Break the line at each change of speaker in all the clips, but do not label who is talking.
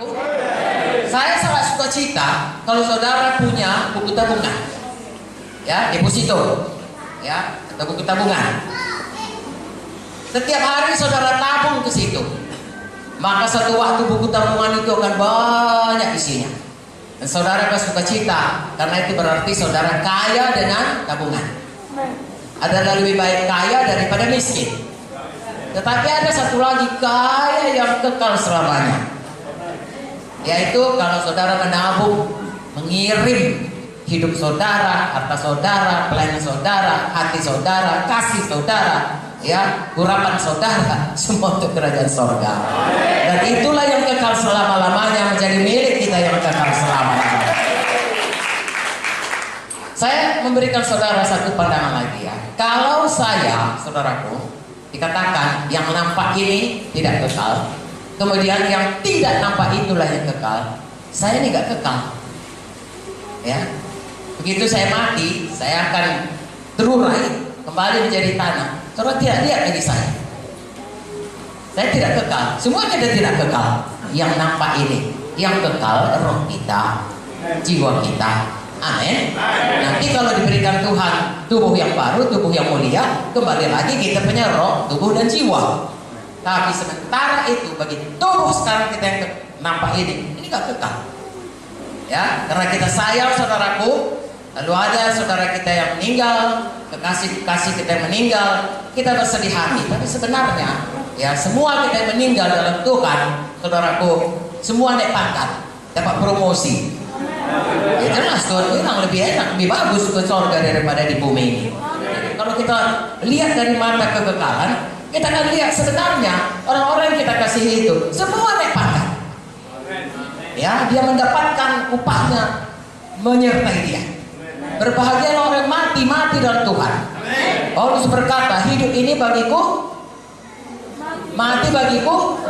saudaraku? Saya sangat suka cita kalau saudara punya buku tabungan, ya, deposito, ya, atau buku tabungan. Setiap hari saudara tabung ke situ, maka satu waktu buku tabungan itu akan banyak isinya. Dan saudara akan suka cita, karena itu berarti saudara kaya dengan tabungan. Adalah lebih baik kaya daripada miskin. Tetapi ada satu lagi kaya yang kekal selamanya, yaitu kalau saudara menabung, mengirim hidup saudara, harta saudara, pelayanan saudara, hati saudara, kasih saudara, ya, harapan saudara, semua untuk kerajaan sorga. Dan itulah yang kekal selama-lamanya, menjadi milik kita yang kekal selama-lamanya. Saya memberikan saudara satu pandangan lagi, ya. Kalau saya, saudaraku, dikatakan yang nampak ini tidak kekal, kemudian yang tidak nampak itulah yang kekal, saya ini gak kekal, ya. Begitu saya mati, saya akan terurai kembali menjadi tanah. Saudara tidak lihat lagi saya tidak kekal. Semua kita tidak kekal. Yang nampak ini, yang kekal roh kita, jiwa kita. Amin. Nanti kalau diberikan Tuhan tubuh yang baru, tubuh yang mulia, kembali lagi kita punya roh, tubuh dan jiwa. Tapi sementara itu bagi tubuh sekarang kita yang nampak ini gak kekal, ya, karena kita sayang saudaraku. Lalu ada saudara kita yang meninggal, kekasih kita yang meninggal, kita bersedih hati. Tapi sebenarnya, ya, semua kita yang meninggal dalam Tuhan, saudaraku, semua naik pangkat, dapat promosi. Ya jelas Tuhan bilang lebih enak, lebih bagus ke surga daripada di bumi ini. Jadi, kalau kita lihat dari mata kekekalan, kita akan lihat sebenarnya orang-orang yang kita kasih itu semua naik pangkat. Ya, dia mendapatkan upahnya menyertai dia. Berbahagialah orang mati dalam Tuhan. Paulus berkata, hidup ini bagiku, mati bagiku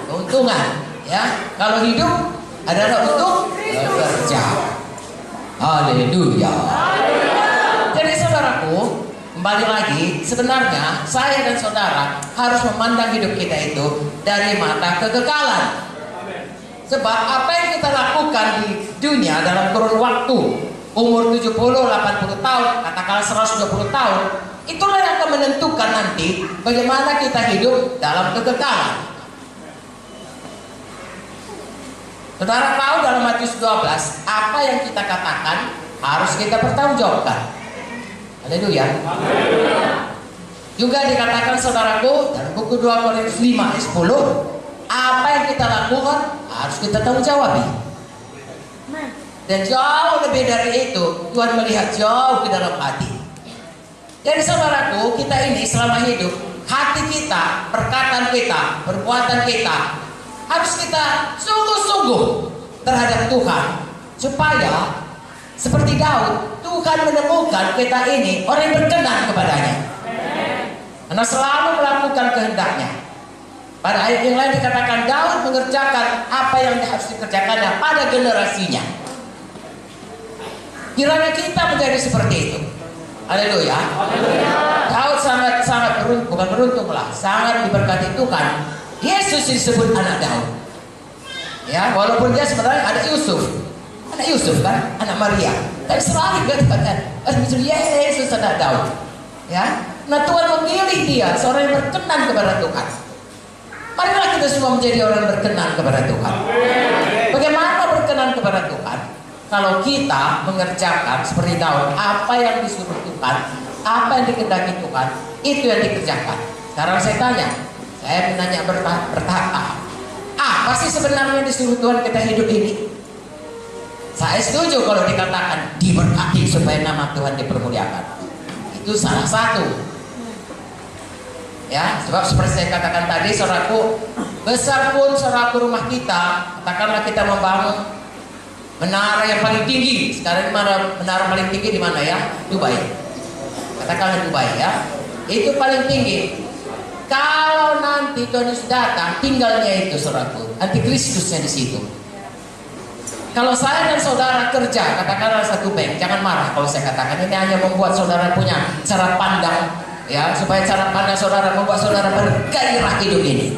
keuntungan. Ya, kalau hidup adalah untuk bekerja. Haleluya. Jadi saudaraku, kembali lagi, sebenarnya saya dan saudara harus memandang hidup kita itu dari mata kekekalan. Sebab apa yang kita lakukan di dunia dalam kurun waktu umur 70, 80 tahun, katakanlah 120 tahun, itulah yang akan menentukan nanti bagaimana kita hidup dalam kekekalan. Saudara tahu dalam Matius 12, apa yang kita katakan harus kita pertanggungjawabkan. Haleluya. Juga dikatakan saudaraku dalam buku 2 Korintus 5 ayat 10, apa yang kita lakukan harus kita tanggung jawabi. Dan jauh lebih dari itu, Tuhan melihat jauh ke dalam hati. Jadi saudaraku, kita ini selama hidup, hati kita, perkataan kita, perbuatan kita harus kita sungguh-sungguh terhadap Tuhan, supaya seperti Daud, Tuhan menemukan kita ini orang yang berkenan kepadanya, karena selalu melakukan kehendaknya. Pada ayat yang lain dikatakan Daud mengerjakan apa yang harus dikerjakannya pada generasinya. Kiranya kita menjadi seperti itu. Haleluya. Daud sangat beruntung, bukan beruntung lah, sangat diberkati Tuhan. Yesus disebut anak Daud. Ya, walaupun dia sebenarnya ada anak Yusuf kan, anak Maria. Tapi selalu dikatakan Yesus anak Daud. Ya, nah Tuhan memilih dia seorang yang berkenan kepada Tuhan. Marilah kita semua menjadi orang yang berkenan kepada Tuhan. Bagaimana berkenan kepada Tuhan? Kalau kita mengerjakan seperti Daud, apa yang disuruh Tuhan, apa yang dikehendaki Tuhan, itu yang dikerjakan. Sekarang saya tanya, saya menanya bertahap. Apa sih sebenarnya yang disuruh Tuhan kita hidup ini? Saya setuju kalau dikatakan diberkati supaya nama Tuhan dipermuliakan. Itu salah satu. Ya, sebab seperti saya katakan tadi, saudaraku, besar pun saudaraku rumah kita, katakanlah kita membangun menara yang paling tinggi. Sekarang menara paling tinggi di mana ya? Dubai. Katakanlah Dubai ya. Itu paling tinggi. Kalau nanti Tuhan Yesus datang, tinggalnya itu saudaraku, antikristusnya di situ. Kalau saya dan saudara kerja, katakanlah satu bank, jangan marah kalau saya katakan ini hanya membuat saudara punya cara pandang, ya, supaya cara pandang saudara membuat saudara bergairah hidup ini.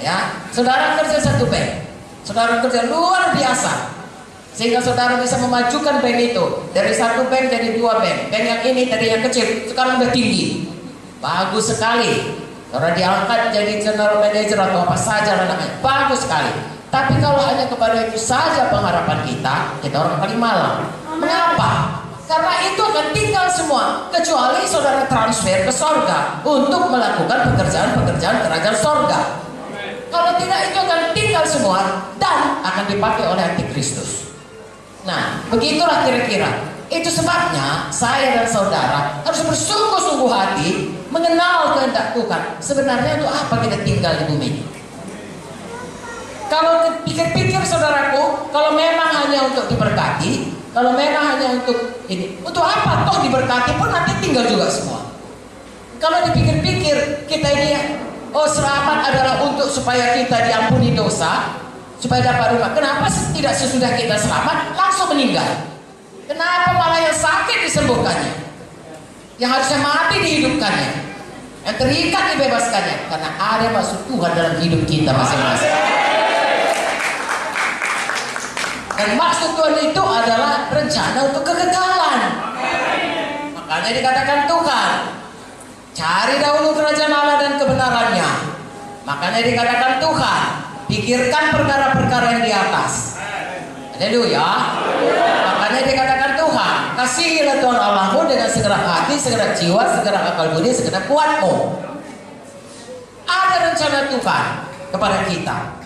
Ya, saudara kerja satu bank, saudara kerja luar biasa, sehingga saudara bisa memajukan bank itu dari satu bank jadi dua bank. Bank yang ini tadi yang kecil, sekarang udah tinggi, bagus sekali. Saudara diangkat jadi general manager atau apa saja namanya, bagus sekali. Tapi kalau hanya kepada itu saja pengharapan kita orang paling malang. Mengapa? Karena itu akan tinggal semua, kecuali saudara transfer ke sorga untuk melakukan pekerjaan-pekerjaan kerajaan sorga. Kalau tidak, itu akan tinggal semua dan akan dipakai oleh antikristus. Nah, begitulah kira-kira. Itu sebabnya saya dan saudara harus bersungguh-sungguh hati mengenal kehendak Tuhan. Sebenarnya untuk apa kita tinggal di bumi ini? Kalau pikir-pikir saudaraku, kalau memang hanya untuk diberkati, kalau memang hanya untuk ini, untuk apa toh diberkati pun nanti tinggal juga semua. Kalau dipikir-pikir kita ini, oh selamat adalah untuk supaya kita diampuni dosa, supaya dapat rumah. Kenapa tidak sesudah kita selamat langsung meninggal? Kenapa malah yang sakit disembuhkannya, yang harusnya mati dihidupkannya, yang terikat dibebaskannya? Karena ada maksud Tuhan dalam hidup kita masing-masing. Dan maksud Tuhan itu adalah rencana untuk kekekalan. Makanya dikatakan Tuhan, cari dahulu kerajaan Allah dan kebenarannya. Makanya dikatakan Tuhan, pikirkan perkara-perkara yang di atas. Haleluya. Makanya dikatakan Tuhan, kasihilah Tuhan Allahmu dengan segenap hati, segenap jiwa, segenap akal budi, segenap kuatmu. Ada rencana Tuhan kepada kita.